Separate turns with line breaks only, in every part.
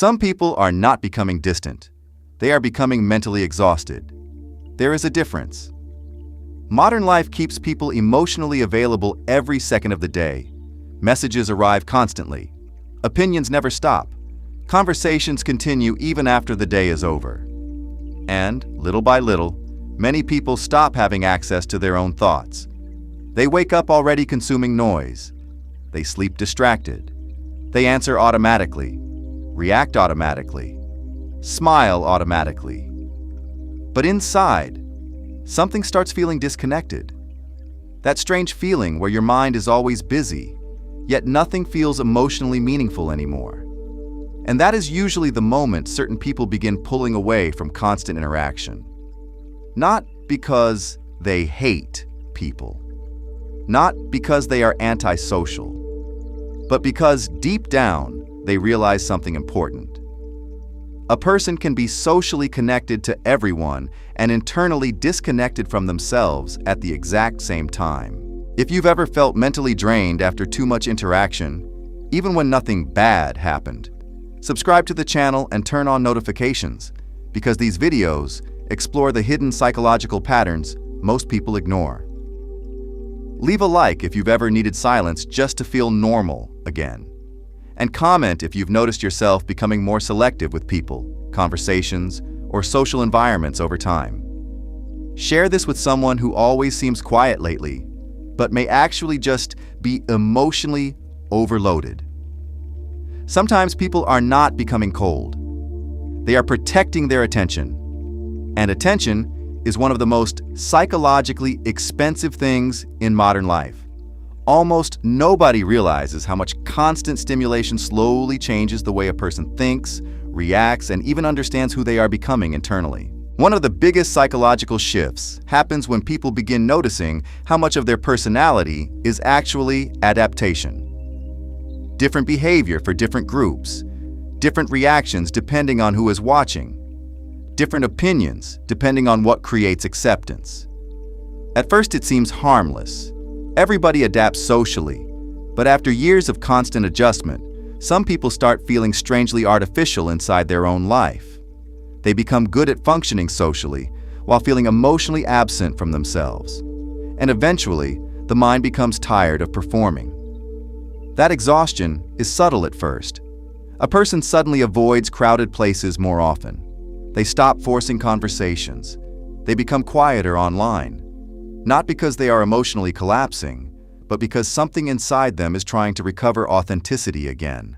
Some people are not becoming distant. They are becoming mentally exhausted. There is a difference. Modern life keeps people emotionally available every second of the day. Messages arrive constantly. Opinions never stop. Conversations continue even after the day is over. And, little by little, many people stop having access to their own thoughts. They wake up already consuming noise. They sleep distracted. They answer automatically, react automatically, smile automatically. But inside, something starts feeling disconnected. That strange feeling where your mind is always busy, yet nothing feels emotionally meaningful anymore. And that is usually the moment certain people begin pulling away from constant interaction. Not because they hate people, not because they are antisocial, but because deep down they realize something important. A person can be socially connected to everyone and internally disconnected from themselves at the exact same time. If you've ever felt mentally drained after too much interaction, even when nothing bad happened, subscribe to the channel and turn on notifications, because these videos explore the hidden psychological patterns most people ignore. Leave a like if you've ever needed silence just to feel normal again. And comment if you've noticed yourself becoming more selective with people, conversations, or social environments over time. Share this with someone who always seems quiet lately, but may actually just be emotionally overloaded. Sometimes people are not becoming cold. They are protecting their attention. And attention is one of the most psychologically expensive things in modern life. Almost nobody realizes how much constant stimulation slowly changes the way a person thinks, reacts, and even understands who they are becoming internally. One of the biggest psychological shifts happens when people begin noticing how much of their personality is actually adaptation. Different behavior for different groups, different reactions depending on who is watching, different opinions depending on what creates acceptance. At first it seems harmless. Everybody adapts socially, but after years of constant adjustment, some people start feeling strangely artificial inside their own life. They become good at functioning socially while feeling emotionally absent from themselves. And eventually, the mind becomes tired of performing. That exhaustion is subtle at first. A person suddenly avoids crowded places more often. They stop forcing conversations. They become quieter online. Not because they are emotionally collapsing, but because something inside them is trying to recover authenticity again.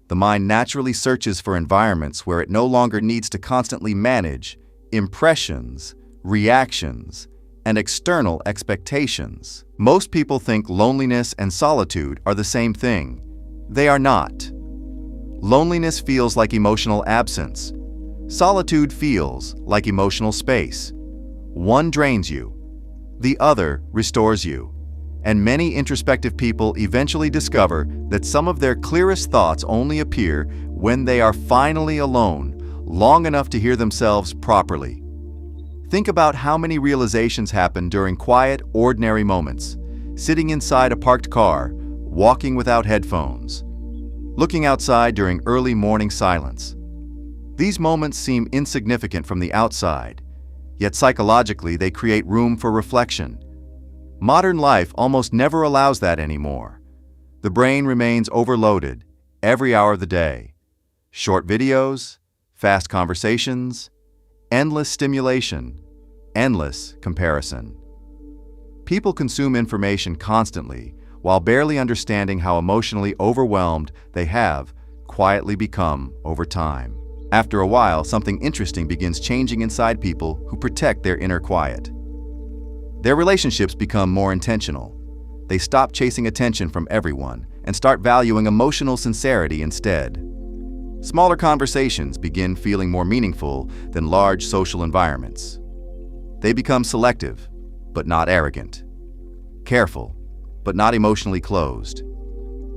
The mind naturally searches for environments where it no longer needs to constantly manage impressions, reactions, and external expectations. Most people think loneliness and solitude are the same thing. They are not. Loneliness feels like emotional absence. Solitude feels like emotional space. One drains you. The other restores you. And many introspective people eventually discover that some of their clearest thoughts only appear when they are finally alone, long enough to hear themselves properly. Think about how many realizations happen during quiet, ordinary moments, sitting inside a parked car, walking without headphones, looking outside during early morning silence. These moments seem insignificant from the outside, yet psychologically they create room for reflection. Modern life almost never allows that anymore. The brain remains overloaded every hour of the day. Short videos, fast conversations, endless stimulation, endless comparison. People consume information constantly while barely understanding how emotionally overwhelmed they have quietly become over time. After a while, something interesting begins changing inside people who protect their inner quiet. Their relationships become more intentional. They stop chasing attention from everyone and start valuing emotional sincerity instead. Smaller conversations begin feeling more meaningful than large social environments. They become selective, but not arrogant. Careful, but not emotionally closed.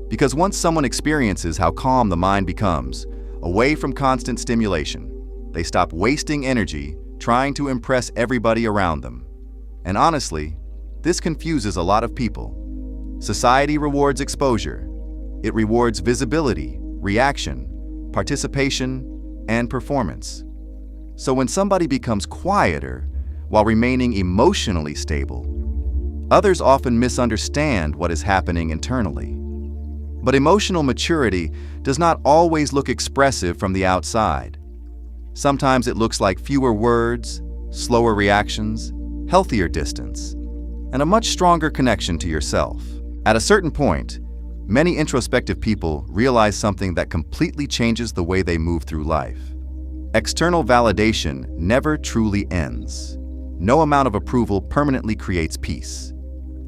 Because once someone experiences how calm the mind becomes, away from constant stimulation, they stop wasting energy trying to impress everybody around them. And honestly, this confuses a lot of people. Society rewards exposure. It rewards visibility, reaction, participation, and performance. So when somebody becomes quieter while remaining emotionally stable, others often misunderstand what is happening internally. But emotional maturity does not always look expressive from the outside. Sometimes it looks like fewer words, slower reactions, healthier distance, and a much stronger connection to yourself. At a certain point, many introspective people realize something that completely changes the way they move through life. External validation never truly ends. No amount of approval permanently creates peace.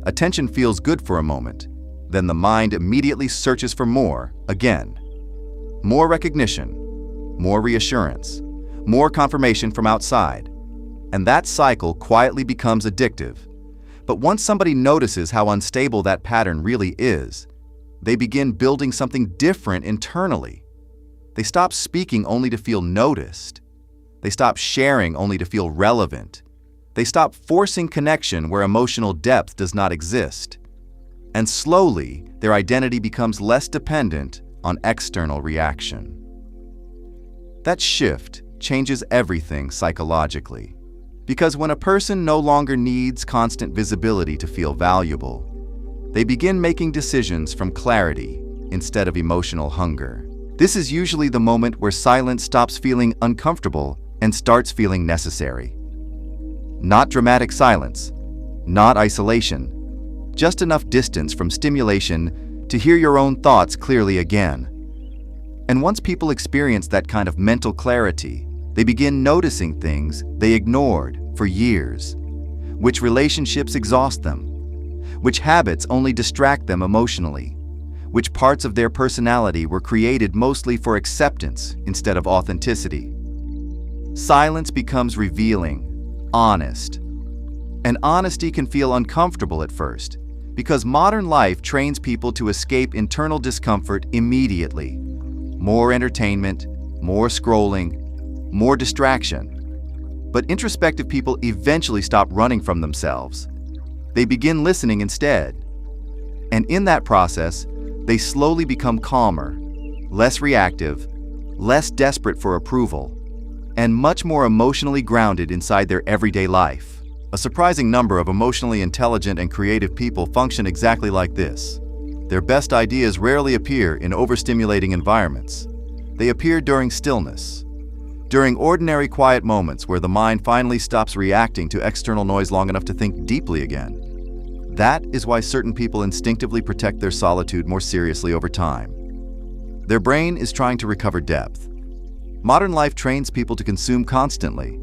Attention feels good for a moment, then the mind immediately searches for more again. More recognition, more reassurance, more confirmation from outside. And that cycle quietly becomes addictive. But once somebody notices how unstable that pattern really is, they begin building something different internally. They stop speaking only to feel noticed. They stop sharing only to feel relevant. They stop forcing connection where emotional depth does not exist. And slowly, their identity becomes less dependent on external reaction. That shift changes everything psychologically. Because when a person no longer needs constant visibility to feel valuable, they begin making decisions from clarity instead of emotional hunger. This is usually the moment where silence stops feeling uncomfortable and starts feeling necessary. Not dramatic silence, not isolation, just enough distance from stimulation to hear your own thoughts clearly again. And once people experience that kind of mental clarity, they begin noticing things they ignored for years. Which relationships exhaust them? Which habits only distract them emotionally? Which parts of their personality were created mostly for acceptance instead of authenticity? Silence becomes revealing, honest. And honesty can feel uncomfortable at first, because modern life trains people to escape internal discomfort immediately. More entertainment, more scrolling, more distraction. But introspective people eventually stop running from themselves. They begin listening instead. And in that process, they slowly become calmer, less reactive, less desperate for approval, and much more emotionally grounded inside their everyday life. A surprising number of emotionally intelligent and creative people function exactly like this. Their best ideas rarely appear in overstimulating environments. They appear during stillness, during ordinary quiet moments where the mind finally stops reacting to external noise long enough to think deeply again. That is why certain people instinctively protect their solitude more seriously over time. Their brain is trying to recover depth. Modern life trains people to consume constantly.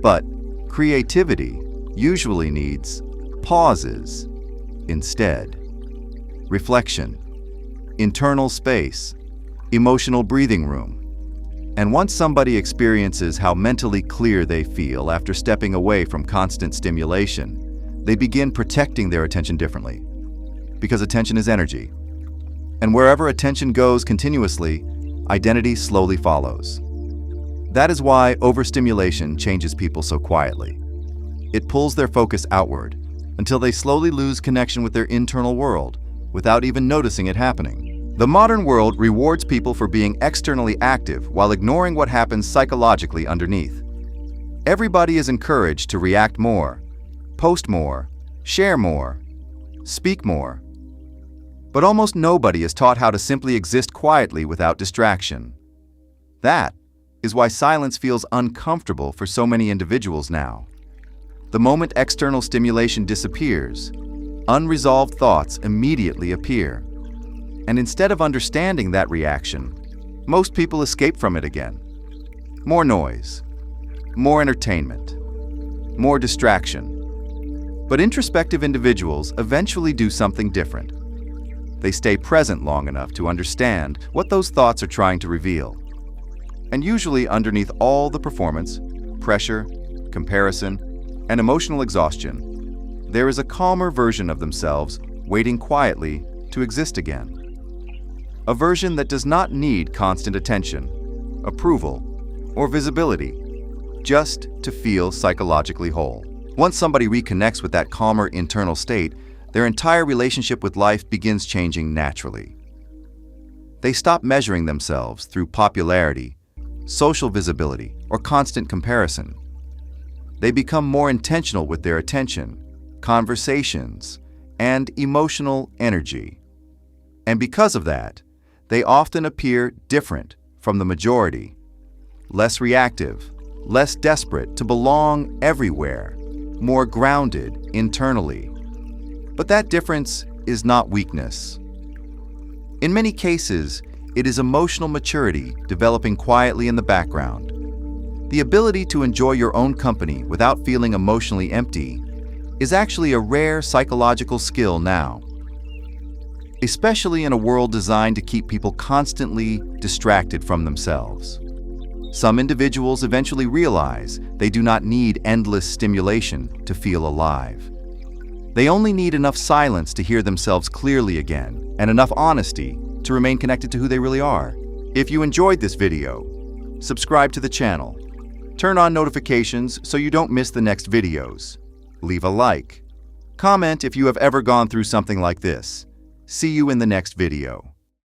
But creativity usually needs pauses instead. Reflection, internal space, emotional breathing room. And once somebody experiences how mentally clear they feel after stepping away from constant stimulation, they begin protecting their attention differently. Because attention is energy. And wherever attention goes continuously, identity slowly follows. That is why overstimulation changes people so quietly. It pulls their focus outward until they slowly lose connection with their internal world without even noticing it happening. The modern world rewards people for being externally active while ignoring what happens psychologically underneath. Everybody is encouraged to react more, post more, share more, speak more. But almost nobody is taught how to simply exist quietly without distraction. That is why silence feels uncomfortable for so many individuals now. The moment external stimulation disappears, unresolved thoughts immediately appear. And instead of understanding that reaction, most people escape from it again. More noise, more entertainment, more distraction. But introspective individuals eventually do something different. They stay present long enough to understand what those thoughts are trying to reveal. And usually underneath all the performance, pressure, comparison, and emotional exhaustion, there is a calmer version of themselves waiting quietly to exist again. A version that does not need constant attention, approval, or visibility, just to feel psychologically whole. Once somebody reconnects with that calmer internal state, their entire relationship with life begins changing naturally. They stop measuring themselves through popularity, social visibility, or constant comparison. They become more intentional with their attention, conversations, and emotional energy. And because of that, they often appear different from the majority, less reactive, less desperate to belong everywhere, more grounded internally. But that difference is not weakness. In many cases, it is emotional maturity developing quietly in the background. The ability to enjoy your own company without feeling emotionally empty is actually a rare psychological skill now, especially in a world designed to keep people constantly distracted from themselves. Some individuals eventually realize they do not need endless stimulation to feel alive. They only need enough silence to hear themselves clearly again, and enough honesty to remain connected to who they really are. If you enjoyed this video, subscribe to the channel. Turn on notifications so you don't miss the next videos. Leave a like. Comment if you have ever gone through something like this. See you in the next video.